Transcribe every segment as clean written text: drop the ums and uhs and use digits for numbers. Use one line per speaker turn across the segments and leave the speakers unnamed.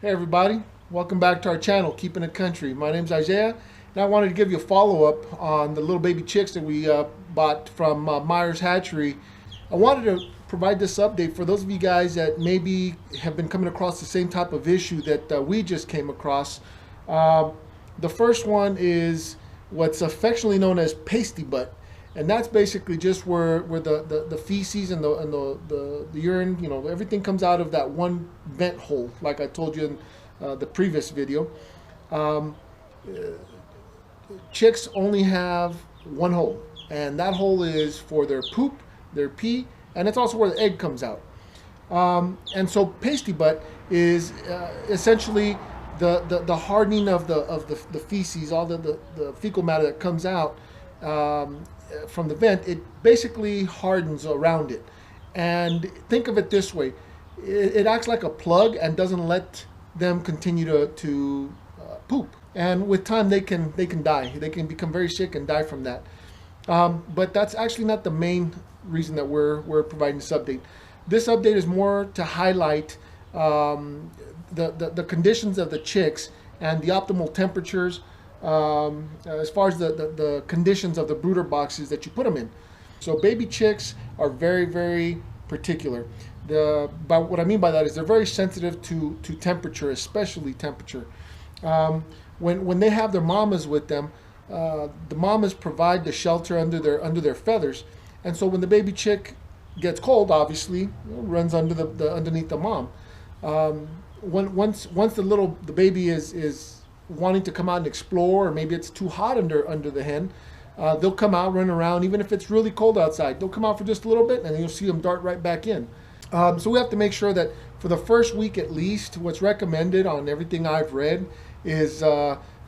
Hey everybody, welcome back to our channel, Keeping It Country. My name's Isaiah, and I wanted to give you a follow-up on the little baby chicks that we bought from Myers Hatchery. I wanted to provide this update for those of you guys that maybe have been coming across the same type of issue that we just came across. Uh, the first one is what's affectionately known as pasty butt. And that's basically just where the feces and the urine, everything comes out of that one vent hole, like I told you in the previous video. Um, Chicks only have one hole, and that hole is for their poop, their pee, and it's also where the egg comes out. And so pasty butt is essentially the hardening of the feces, all the fecal matter that comes out from the vent. It basically hardens around it. And think of it this way: it acts like a plug and doesn't let them continue to poop. And with time, they can die. They can become very sick and die from that. But that's actually not the main reason that we're providing this update. This update is more to highlight the conditions of the chicks and the optimal temperatures as far as the conditions of the brooder boxes that you put them in. So baby chicks are very, very particular. But what I mean by that is they're very sensitive to temperature, especially temperature. When they have their mamas with them, the mamas provide the shelter under their feathers, and so when the baby chick gets cold, obviously runs under underneath the mom. Once the baby is wanting to come out and explore, or maybe it's too hot under the hen, they'll come out, run around. Even if it's really cold outside, they'll come out for just a little bit, and then you'll see them dart right back in. So we have to make sure that for the first week at least, what's recommended on everything I've read is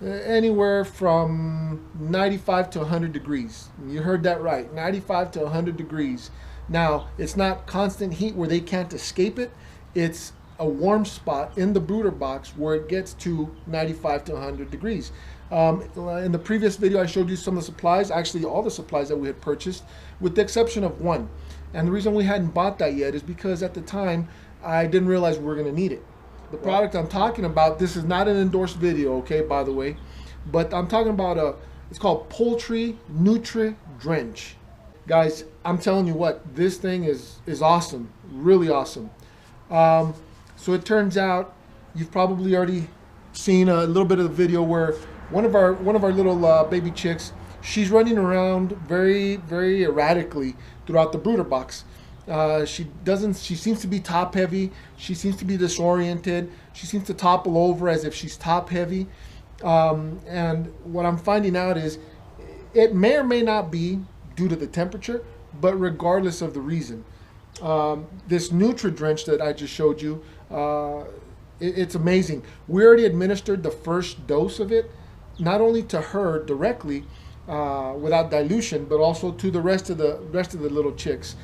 anywhere from 95 to 100 degrees. You heard that right, 95 to 100 degrees. Now, it's not constant heat where they can't escape it. It's a warm spot in the brooder box where it gets to 95 to 100 degrees. In the previous video, I showed you some of the supplies, actually all the supplies that we had purchased, with the exception of one. And the reason we hadn't bought that yet is because at the time, I didn't realize we were gonna need it. The product I'm talking about, this is not an endorsed video, okay, by the way, but I'm talking about it's called Poultry Nutri-Drench. Guys, I'm telling you what, this thing is awesome, really awesome. So it turns out you've probably already seen a little bit of the video where one of our little baby chicks, she's running around very, very erratically throughout the brooder box. She seems to be top heavy. She seems to be disoriented. She seems to topple over as if she's top heavy. And what I'm finding out is it may or may not be due to the temperature, but regardless of the reason, this Nutri-Drench that I just showed you, it's amazing. We already administered the first dose of it, not only to her directly without dilution, but also to the rest of the little chicks.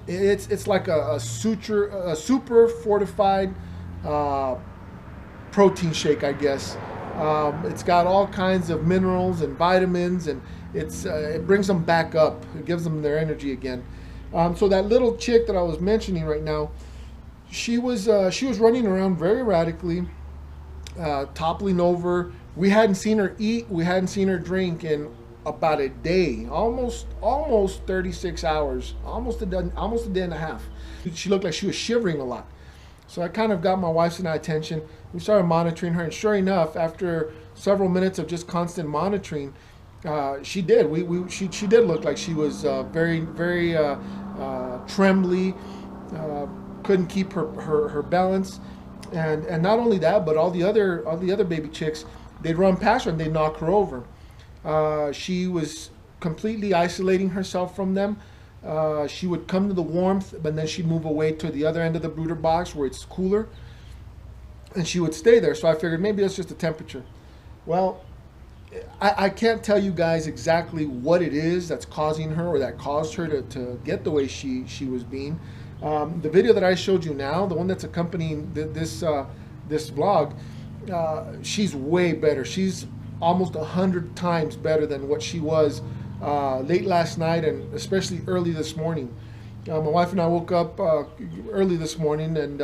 It's like a super fortified protein shake, I guess. It's got all kinds of minerals and vitamins, and it brings them back up. It gives them their energy again. So that little chick that I was mentioning right now, she was running around very erratically, toppling over. We hadn't seen her eat. We hadn't seen her drink in about a day, almost 36 hours, almost a day and a half. She looked like she was shivering a lot. So I kind of got my wife's and I attention. We started monitoring her, and sure enough, after several minutes of just constant monitoring, she did. She did look like she was very, very trembly, couldn't keep her balance, and not only that, but all the other baby chicks, they'd run past her and they'd knock her over. She was completely isolating herself from them. She would come to the warmth, but then she'd move away to the other end of the brooder box where it's cooler, and she would stay there. So I figured maybe it's just the temperature. Well, I can't tell you guys exactly what it is that's causing her, or that caused her to get the way she was being. The video that I showed you now, the one that's accompanying this vlog, she's way better. She's almost 100 times better than what she was late last night, and especially early this morning. My wife and I woke up early this morning, and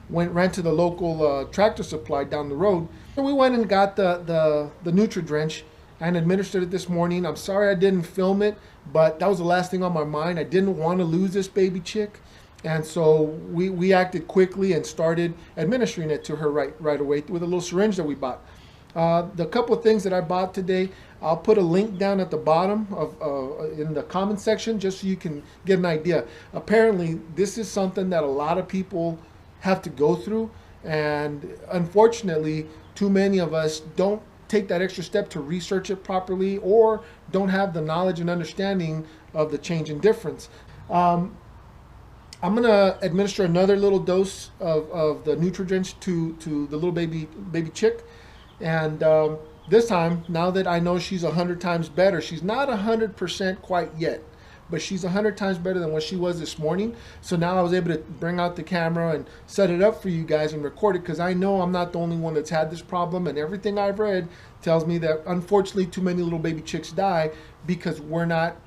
ran to the local tractor supply down the road. So we went and got the Nutri-Drench and administered it this morning. I'm sorry I didn't film it, but that was the last thing on my mind. I didn't want to lose this baby chick. And so we acted quickly and started administering it to her right away with a little syringe that we bought. The couple of things that I bought today, I'll put a link down at the bottom of in the comment section just so you can get an idea. Apparently, this is something that a lot of people have to go through, and unfortunately, too many of us don't take that extra step to research it properly or don't have the knowledge and understanding of the change in difference. I'm going to administer another little dose of the Nutri-Drench to the little baby chick. And this time, now that I know she's 100 times better, she's not 100% quite yet, but she's 100 times better than what she was this morning. So now I was able to bring out the camera and set it up for you guys and record it, because I know I'm not the only one that's had this problem, and everything I've read tells me that unfortunately too many little baby chicks die because we're not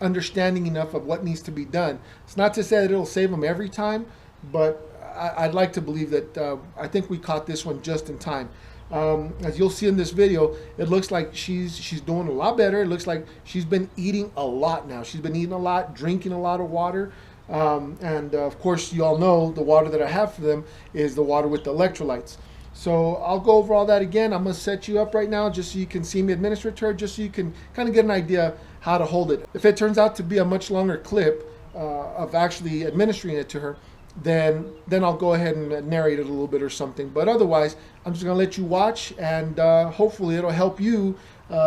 understanding enough of what needs to be done. It's not to say that it'll save them every time, but I'd like to believe that I think we caught this one just in time. As you'll see in this video, it looks like she's doing a lot better. It looks like she's been eating a lot now. She's been eating a lot, drinking a lot of water. And of course, you all know the water that I have for them is the water with the electrolytes. So I'll go over all that again. I'm going to set you up right now just so you can see me administer it to her, just so you can kind of get an idea how to hold it. If it turns out to be a much longer clip of actually administering it to her, then I'll go ahead and narrate it a little bit or something. But otherwise, I'm just going to let you watch, and hopefully it'll help you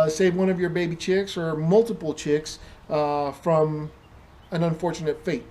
save one of your baby chicks or multiple chicks from an unfortunate fate.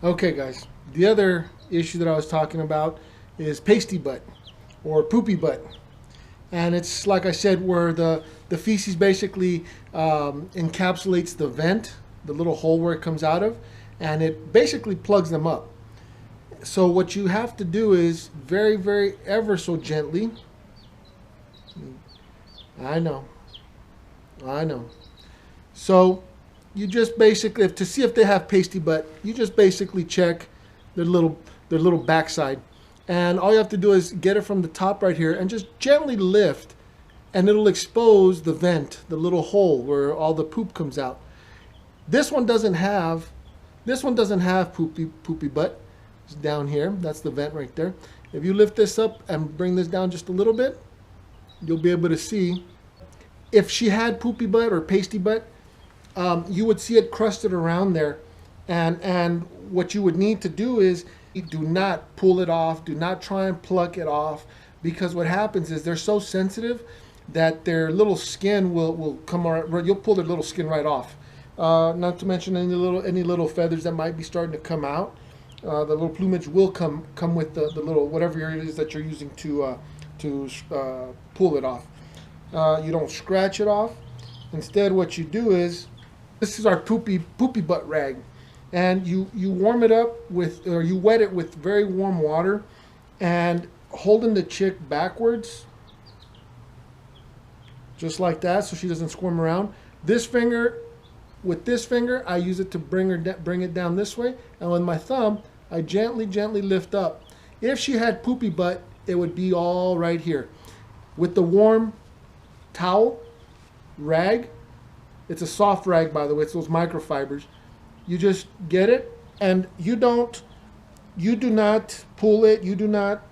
Okay guys, the other issue that I was talking about is pasty butt or poopy butt. And it's, like I said, where the feces basically encapsulates the vent, the little hole where it comes out of, and it basically plugs them up. So what you have to do is very ever so gently, I know, so you just basically, to see if they have pasty butt, you just basically check their little backside, and all you have to do is get it from the top right here and just gently lift, and it'll expose the vent, the little hole where all the poop comes out. This one doesn't have poopy butt. It's down here. That's the vent right there. If you lift this up and bring this down just a little bit, you'll be able to see. If she had poopy butt or pasty butt, you would see it crusted around there, and what you would need to do is do not pull it off. Do not try and pluck it off, because what happens is they're so sensitive that their little skin will come around. You'll pull their little skin right off, not to mention any little feathers that might be starting to come out. The little plumage will come with the little whatever it is that you're using to pull it off. You don't scratch it off. Instead, what you do is, this is our poopy butt rag, and you warm it up with, or you wet it with very warm water, and holding the chick backwards, just like that, so she doesn't squirm around. With this finger, I use it to bring it down this way, and with my thumb, I gently lift up. If she had poopy butt, it would be all right here. With the warm towel, rag, it's a soft rag, by the way, it's those microfibers. You just get it, and you do not pull it, you do not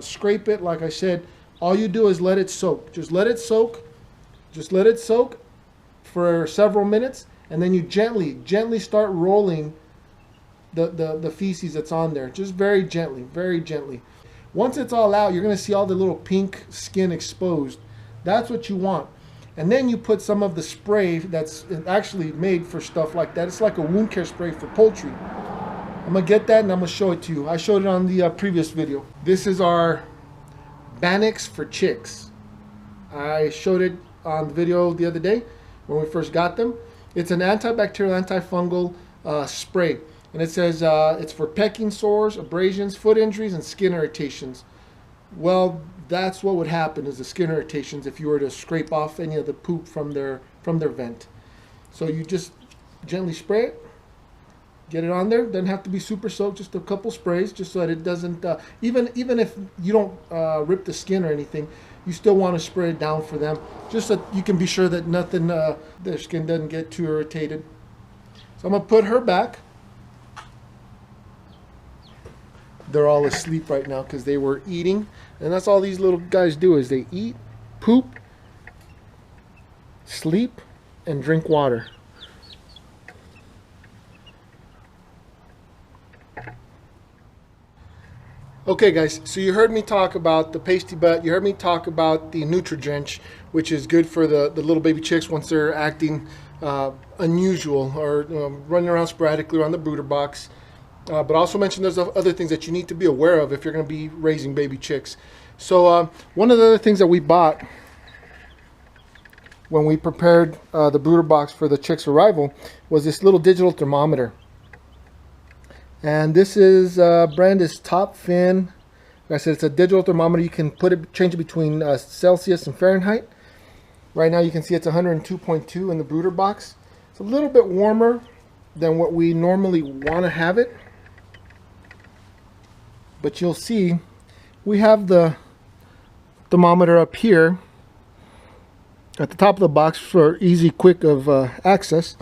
scrape it. Like I said, all you do is let it soak. Just let it soak for several minutes, and then you gently start rolling the feces that's on there, just very gently. Once it's all out, you're going to see all the little pink skin exposed. That's what you want. And then you put some of the spray that's actually made for stuff like that. It's like a wound care spray for poultry. I'm going to get that and I'm going to show it to you. I showed it on the previous video. This is our Banix for chicks. I showed it on the video the other day when we first got them. It's an antibacterial, antifungal spray. And it says it's for pecking sores, abrasions, foot injuries, and skin irritations. Well, that's what would happen, is the skin irritations if you were to scrape off any of the poop from their vent. So you just gently spray it, get it on there. Doesn't have to be super soaked, just a couple sprays, just so that it doesn't, even if you don't rip the skin or anything, you still want to spray it down for them, just so you can be sure that nothing, their skin doesn't get too irritated. So I'm going to put her back. They're all asleep right now because they were eating, and that's all these little guys do, is they eat, poop, sleep, and drink water. Okay guys, so you heard me talk about the pasty butt, you heard me talk about the Nutri-Drench, which is good for the little baby chicks once they're acting unusual or running around sporadically around the brooder box. But also mentioned there's other things that you need to be aware of if you're going to be raising baby chicks. So one of the other things that we bought when we prepared the brooder box for the chicks' arrival was this little digital thermometer. And this is brand is Top Fin. Like I said, it's a digital thermometer. You can change it between Celsius and Fahrenheit. Right now you can see it's 102.2 in the brooder box. It's a little bit warmer than what we normally want to have it. But you'll see we have the thermometer up here at the top of the box for easy, quick of access.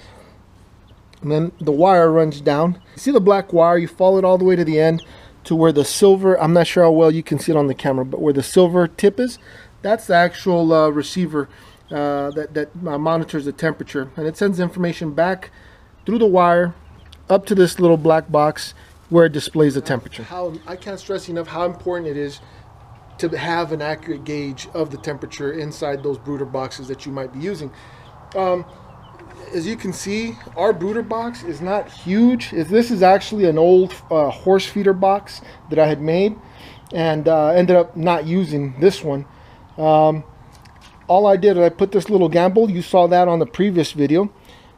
And then the wire runs down. You see the black wire, you follow it all the way to the end to where the silver, I'm not sure how well you can see it on the camera, but where the silver tip is, that's the actual receiver that monitors the temperature. And it sends information back through the wire up to this little black box where it displays the temperature. I can't stress enough how important it is to have an accurate gauge of the temperature inside those brooder boxes that you might be using. As you can see, our brooder box is not huge. This is actually an old horse feeder box that I had made, and ended up not using this one. All I did is I put this little gamble. You saw that on the previous video.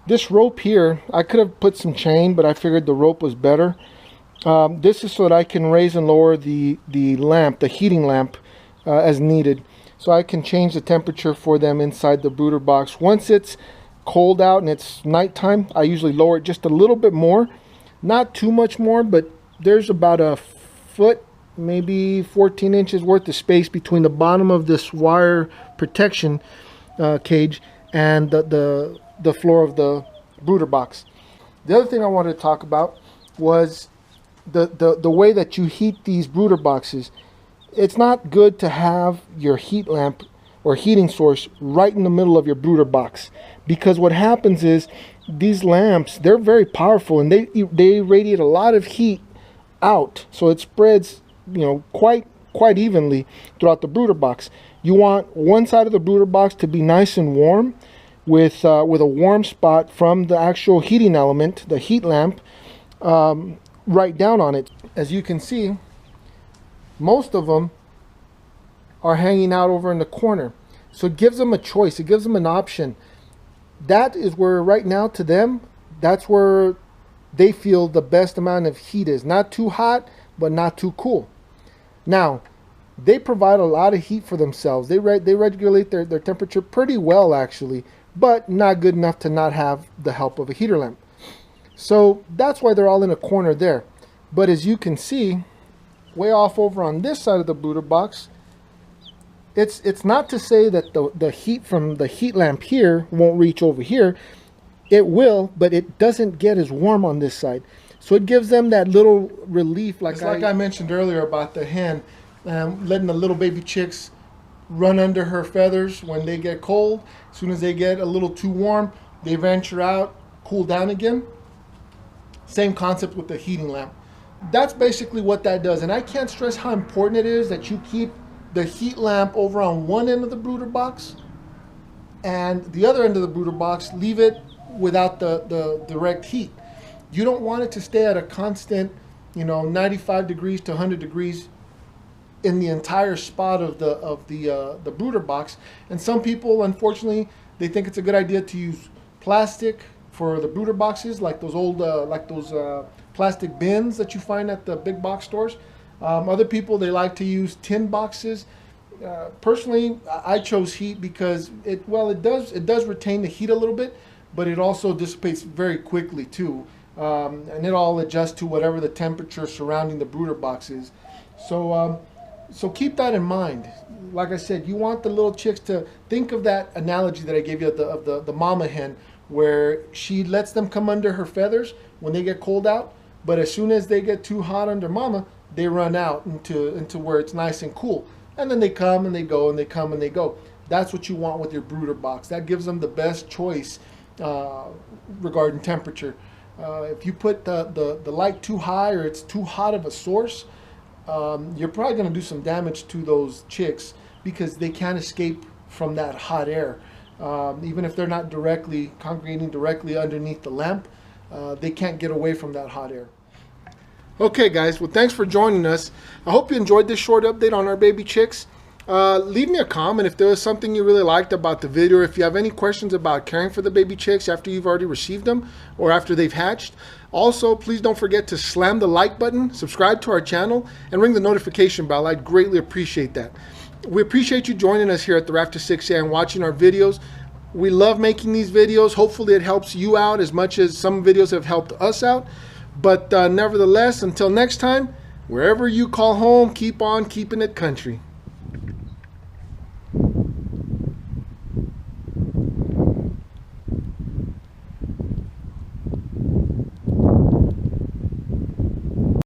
This rope here, I could have put some chain, but I figured the rope was better. This is so that I can raise and lower the lamp, the heating lamp, as needed. So I can change the temperature for them inside the brooder box. Once it's cold out and it's nighttime, I usually lower it just a little bit more. Not too much more, but there's about a foot, maybe 14 inches worth of space between the bottom of this wire protection cage and the floor of the brooder box. The other thing I wanted to talk about was the way that you heat these brooder boxes. It's not good to have your heat lamp or heating source right in the middle of your brooder box, because what happens is these lamps, they're very powerful and they radiate a lot of heat out, so it spreads, you know, quite evenly throughout the brooder box. You want one side of the brooder box to be nice and warm. with a warm spot from the actual heating element, the heat lamp, right down on it. As you can see, most of them are hanging out over in the corner. So it gives them a choice. It gives them an option. That is where right now to them, that's where they feel the best amount of heat is. Not too hot, but not too cool. Now, they provide a lot of heat for themselves. They regulate their temperature pretty well actually, but not good enough to not have the help of a heater lamp. So that's why they're all in a corner there. But as you can see, way off over on this side of the Brooder box, it's not to say that the heat from the heat lamp here won't reach over here. It will, but it doesn't get as warm on this side. So it gives them that little relief, like I mentioned earlier about the hen, letting the little baby chicks run under her feathers when they get cold. As soon as they get a little too warm, they venture out, cool down again. Same concept with the heating lamp. That's basically what that does. And I can't stress how important it is that you keep the heat lamp over on one end of the Brooder box, and the other end of the Brooder box, leave it without the direct heat. You don't want it to stay at a constant, 95 degrees to 100 degrees in the entire spot of the Brooder box. And some people, unfortunately, they think it's a good idea to use plastic for the Brooder boxes, like those old plastic bins that you find at the big box stores. Other people, they like to use tin boxes. Personally, I chose heat because it does retain the heat a little bit, but it also dissipates very quickly too, and it all adjusts to whatever the temperature surrounding the Brooder box is. So keep that in mind. Like I said, you want the little chicks to think of that analogy that I gave you of the mama hen, where she lets them come under her feathers when they get cold out, but as soon as they get too hot under mama, they run out into where it's nice and cool. And then they come and they go and they come and they go. That's what you want with your Brooder box. That gives them the best choice regarding temperature. If you put the light too high, or it's too hot of a source, you're probably going to do some damage to those chicks, because they can't escape from that hot air. Even if they're not congregating directly underneath the lamp, they can't get away from that hot air. Okay guys, well, thanks for joining us. I hope you enjoyed this short update on our baby chicks. Leave me a comment if there was something you really liked about the video, or if you have any questions about caring for the baby chicks after you've already received them or after they've hatched. Also, please don't forget to slam the like button, subscribe to our channel, and ring the notification bell. I'd greatly appreciate that. We appreciate you joining us here at the Rafter 6A and watching our videos. We love making these videos. Hopefully it helps you out as much as some videos have helped us out. But nevertheless, until next time, wherever you call home, keep on keeping it country.